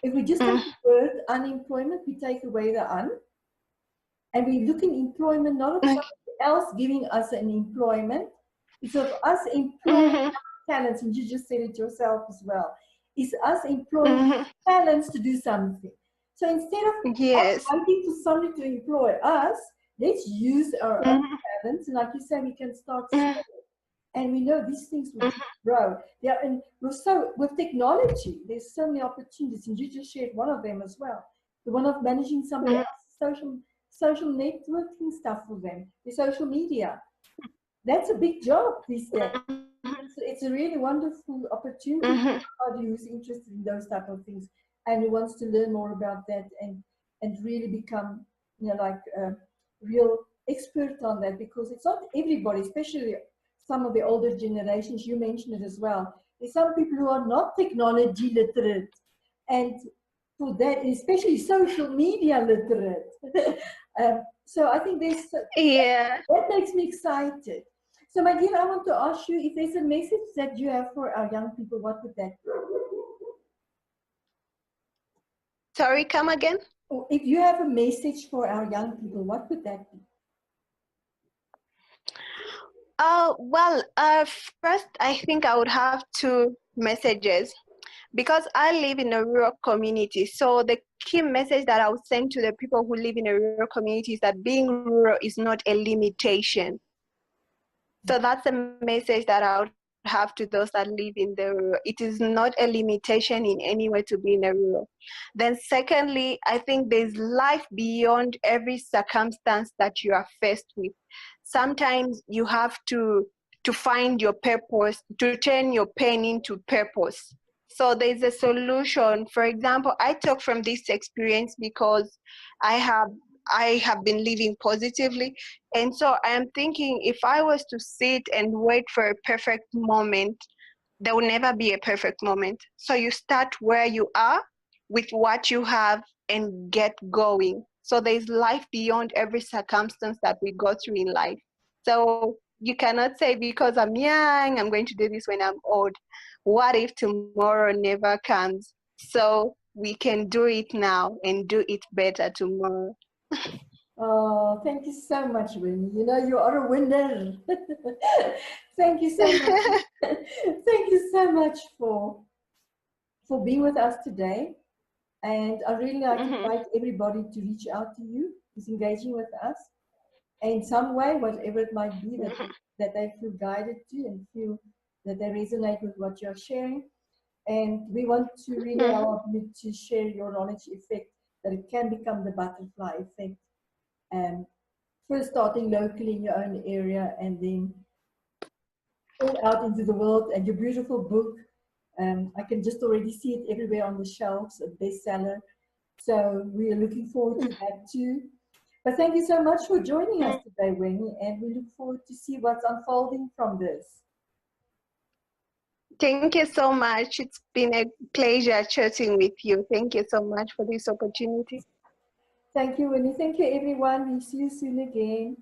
If we just take the word unemployment, we take away the un, and we look in employment not of somebody else giving us an employment, it's of us employing talents, and you just said it yourself as well. It's us employing talents to do something. So instead of us waiting for somebody to employ us, let's use our own talents. And like you say, we can start small. And we know these things will grow. Yeah, and with technology, there's so many opportunities, and you just shared one of them as well. The one of managing somebody else's social networking stuff for them, the social media. That's a big job these days. It's a really wonderful opportunity for somebody who's interested in those type of things and who wants to learn more about that and really become, like a real expert on that, because it's not everybody, especially some of the older generations. You mentioned it as well. There's some people who are not technology literate, and for that, especially social media literate. So I think that makes me excited. So, my dear, I want to ask you, if there's a message that you have for our young people, what would that be? Sorry, come again? If you have a message for our young people, what would that be? Well, first, I think I would have two messages, because I live in a rural community. So the key message that I would send to the people who live in a rural community is that being rural is not a limitation. So that's a message that I would have to those that live in the rural. It is not a limitation in any way to be in a rural. Then secondly, I think there's life beyond every circumstance that you are faced with. Sometimes you have to find your purpose, to turn your pain into purpose. So there's a solution. For example, I talk from this experience because I have been living positively. And so I am thinking, if I was to sit and wait for a perfect moment, there will never be a perfect moment. So you start where you are with what you have and get going. So there's life beyond every circumstance that we go through in life. So you cannot say, because I'm young, I'm going to do this when I'm old. What if tomorrow never comes? So we can do it now and do it better tomorrow. Oh, thank you so much, Winnie. You are a winner. Thank you so much. Thank you so much for being with us today. And I really like to invite everybody to reach out to you who's engaging with us in some way, whatever it might be, that they feel guided to and feel that they resonate with what you're sharing. And we want to really allow you to share your knowledge effect, that it can become the butterfly effect. First starting locally in your own area, and then all out into the world. And your beautiful book, I can just already see it everywhere on the shelves, a bestseller. So we are looking forward to that too. But thank you so much for joining us today, Winnie, and we look forward to see what's unfolding from this. Thank you so much. It's been a pleasure chatting with you. Thank you so much for this opportunity. Thank you, Winnie. Thank you, everyone. We'll see you soon again.